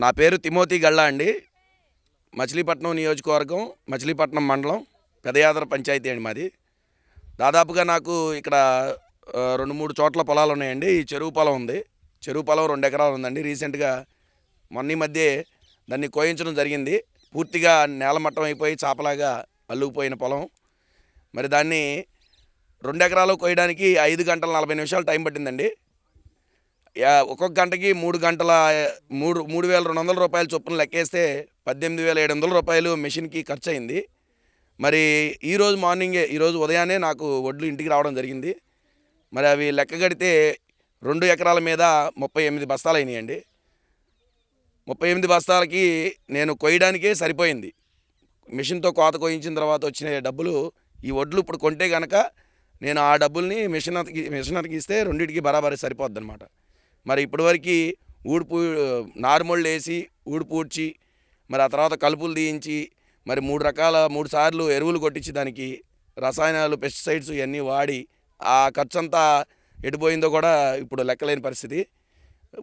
నా పేరు తిమోతి గళ్ళా అండి. మచిలీపట్నం నియోజకవర్గం, మచిలీపట్నం మండలం, పెదయాదర పంచాయతీ అండి మాది. దాదాపుగా నాకు ఇక్కడ 2, 3 చోట్ల పొలాలు ఉన్నాయండి. ఈ చెరువు పొలం ఉంది. చెరువు పొలం 2 ఎకరాలు ఉందండి. రీసెంట్గా మొన్న ఈ మధ్యే దాన్ని కోయించడం జరిగింది. పూర్తిగా నేలమట్టం అయిపోయి చాపలాగా అల్లుకుపోయిన పొలం. మరి దాన్ని 2 ఎకరాలు కోయడానికి 5 గంటల 40 నిమిషాలు టైం పట్టిందండి. ఒక్కొక్క గంటకి 3 గంటల 3,200 రూపాయల చొప్పున లెక్కేస్తే 18,700 రూపాయలు మెషిన్కి ఖర్చు అయింది. మరి ఈరోజు ఉదయాన్నే నాకు వడ్లు ఇంటికి రావడం జరిగింది. మరి అవి లెక్క కడితే 2 ఎకరాల మీద 38 బస్తాలు అయినాయండి. 38 బస్తాలకి నేను కొయ్యడానికే సరిపోయింది. మిషన్తో కోత కోయించిన తర్వాత వచ్చిన డబ్బులు, ఈ వడ్లు ఇప్పుడు కొంటే కనుక నేను ఆ డబ్బుల్ని మిషనర్కి ఇస్తే రెండింటికి బరాబరి సరిపోద్ది అనమాట. మరి ఇప్పటివరకు నారుమళ్ళు వేసి పూడ్చి, మరి ఆ తర్వాత కలుపులు తీయించి, మరి 3 సార్లు ఎరువులు కొట్టించి దానికి రసాయనాలు, పెస్టిసైడ్స్ ఇవన్నీ వాడి ఆ ఖర్చంతా ఎడిపోయిందో కూడా ఇప్పుడు లెక్కలేని పరిస్థితి.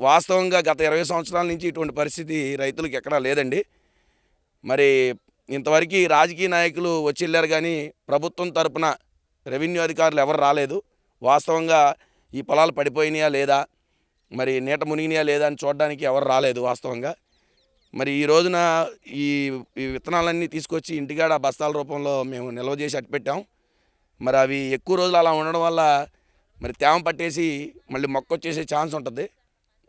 వాస్తవంగా గత 20 సంవత్సరాల నుంచి ఇటువంటి పరిస్థితి రైతులకు ఎక్కడా లేదండి. మరి ఇంతవరకు రాజకీయ నాయకులు వచ్చి వెళ్ళారు కానీ ప్రభుత్వం తరపున రెవెన్యూ అధికారులు ఎవరు రాలేదు. వాస్తవంగా ఈ పొలాలు పడిపోయినాయా లేదా, మరి నీట మునిగినాయా లేదా అని చూడడానికి ఎవరు రాలేదు వాస్తవంగా. మరి ఈ రోజున ఈ విత్తనాలన్నీ తీసుకొచ్చి ఇంటికాడ బస్తాల రూపంలో మేము నిల్వ చేసి అట్టిపెట్టాం. మరి అవి ఎక్కువ రోజులు అలా ఉండడం వల్ల మరి తేమ పట్టేసి మళ్ళీ మొక్క వచ్చేసే ఛాన్స్ ఉంటుంది.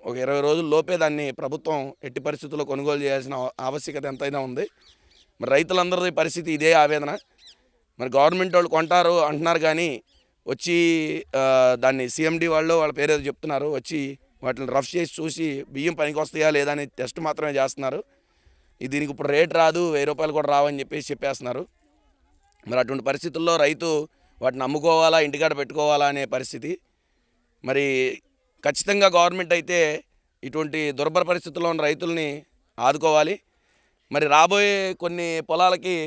ఒక 20 రోజుల లోపే దాన్ని ప్రభుత్వం ఎట్టి పరిస్థితుల్లో కొనుగోలు చేయాల్సిన ఆవశ్యకత ఎంతైనా ఉంది. మరి రైతులందరి పరిస్థితి ఇదే ఆవేదన. మరి గవర్నమెంట్ వాళ్ళు కొంటారు అంటున్నారు కానీ వచ్చి దాన్ని CMD వాళ్ళ పేరేదో చెప్తున్నారు, వచ్చి వాటిని రఫ్ చేసి చూసి బియ్యం పనికి వస్తాయా లేదా అని టెస్ట్ మాత్రమే చేస్తున్నారు. దీనికి ఇప్పుడు రేట్ రాదు, 1000 రూపాయలు కూడా రావని చెప్పేస్తున్నారు. మరి అటువంటి పరిస్థితుల్లో రైతు వాటిని అమ్ముకోవాలా, ఇంటికాడ పెట్టుకోవాలా అనే పరిస్థితి. మరి ఖచ్చితంగా గవర్నమెంట్ అయితే ఇటువంటి దుర్భర పరిస్థితుల్లో ఉన్న రైతుల్ని ఆదుకోవాలి. మరి రాబోయే కొన్ని పొలాలకి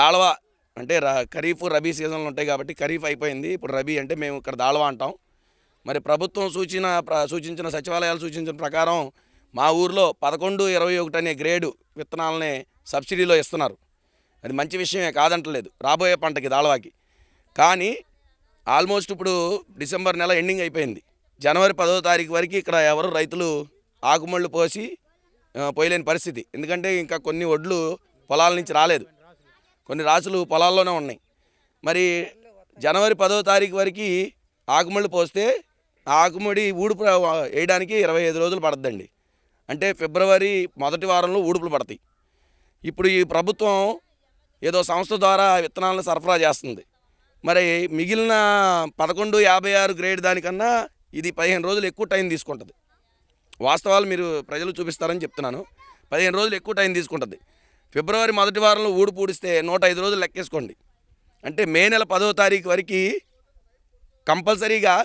దాళవా అంటే ఖరీఫ్, రబీ సీజన్లు ఉంటాయి కాబట్టి ఖరీఫ్ అయిపోయింది, ఇప్పుడు రబీ అంటే మేము ఇక్కడ దాళవా అంటాం. మరి ప్రభుత్వం సూచించిన సచివాలయాలు సూచించిన ప్రకారం మా ఊర్లో 11-21 అనే గ్రేడు విత్తనాలని సబ్సిడీలో ఇస్తున్నారు. అది మంచి విషయమే, కాదంటలేదు రాబోయే పంటకి దాళవాకి. కానీ ఆల్మోస్ట్ ఇప్పుడు డిసెంబర్ నెల ఎండింగ్ అయిపోయింది. జనవరి 10వ తారీఖు వరకు ఇక్కడ ఎవరు రైతులు ఆకుమళ్ళు పోయలేని పరిస్థితి. ఎందుకంటే ఇంకా కొన్ని వడ్లు పొలాల నుంచి రాలేదు, కొన్ని రాసులు పొలాల్లోనే ఉన్నాయి. మరి జనవరి 10వ తారీఖు వరకు ఆకుమళ్ళు పోస్తే ఆకుమడి ఊడుపు వేయడానికి 25 రోజులు పడుతుందండి. అంటే ఫిబ్రవరి మొదటి వారంలో ఊడుపులు పడతాయి. ఇప్పుడు ఈ ప్రభుత్వం ఏదో సంస్థ ద్వారా విత్తనాలను సరఫరా చేస్తుంది. మరి మిగిలిన 1156 గ్రేడ్ దానికన్నా ఇది 15 రోజులు ఎక్కువ టైం తీసుకుంటుంది. వాస్తవాలు మీరు ప్రజలు చూపిస్తారని చెప్తున్నాను. 15 రోజులు ఎక్కువ టైం తీసుకుంటుంది. ఫిబ్రవరి మొదటి వారంలో పూడిస్తే 105 రోజులు లెక్కేసుకోండి. అంటే మే నెల 10వ తారీఖు వరకు కంపల్సరీగా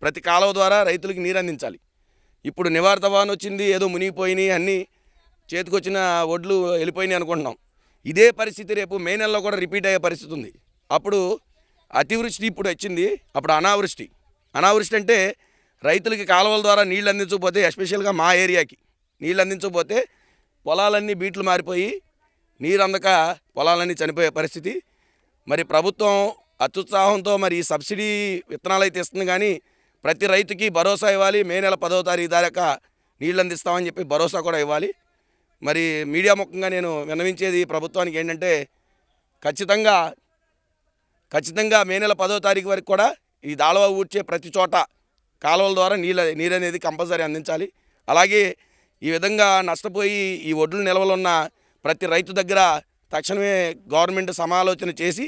ప్రతి కాలువ ద్వారా రైతులకి నీరు అందించాలి. ఇప్పుడు నివార్ తుఫాను వచ్చింది, ఏదో మునిగిపోయినాయి, అన్నీ చేతికొచ్చిన వడ్లు వెళ్ళిపోయినాయి అనుకుంటున్నాం. ఇదే పరిస్థితి రేపు మే నెలలో కూడా రిపీట్ అయ్యే పరిస్థితి ఉంది. అప్పుడు అతివృష్టి ఇప్పుడు వచ్చింది, అప్పుడు అనావృష్టి అంటే రైతులకి కాలువల ద్వారా నీళ్ళు అందించకపోతే, ఎస్పెషల్గా మా ఏరియాకి నీళ్ళు అందించకపోతే పొలాలన్నీ బీట్లు మారిపోయి నీరు అందక పొలాలన్నీ చనిపోయే పరిస్థితి. మరి ప్రభుత్వం అత్యుత్సాహంతో మరి ఈ సబ్సిడీ విత్తనాలు అయితే ఇస్తుంది కానీ ప్రతి రైతుకి భరోసా ఇవ్వాలి. మే నెల 10వ తారీఖు దాకా నీళ్ళు అందిస్తామని చెప్పి భరోసా కూడా ఇవ్వాలి. మరి మీడియా ముఖంగా నేను విన్నవించేది ప్రభుత్వానికి ఏంటంటే ఖచ్చితంగా మే నెల 10వ తారీఖు వరకు కూడా ఈ దాళవా ఊడ్చే ప్రతి చోట కాలువల ద్వారా నీరు అనేది కంపల్సరీ అందించాలి. అలాగే ఈ విధంగా నష్టపోయి ఈ వడ్లు నిల్వలున్న ప్రతి రైతు దగ్గర తక్షణమే గవర్నమెంట్ సమాలోచన చేసి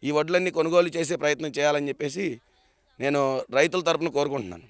ఈ వడ్లన్నీ కొనుగోలు చేసే ప్రయత్నం చేయాలని చెప్పేసి నేను రైతుల తరపున కోరుకుంటున్నాను.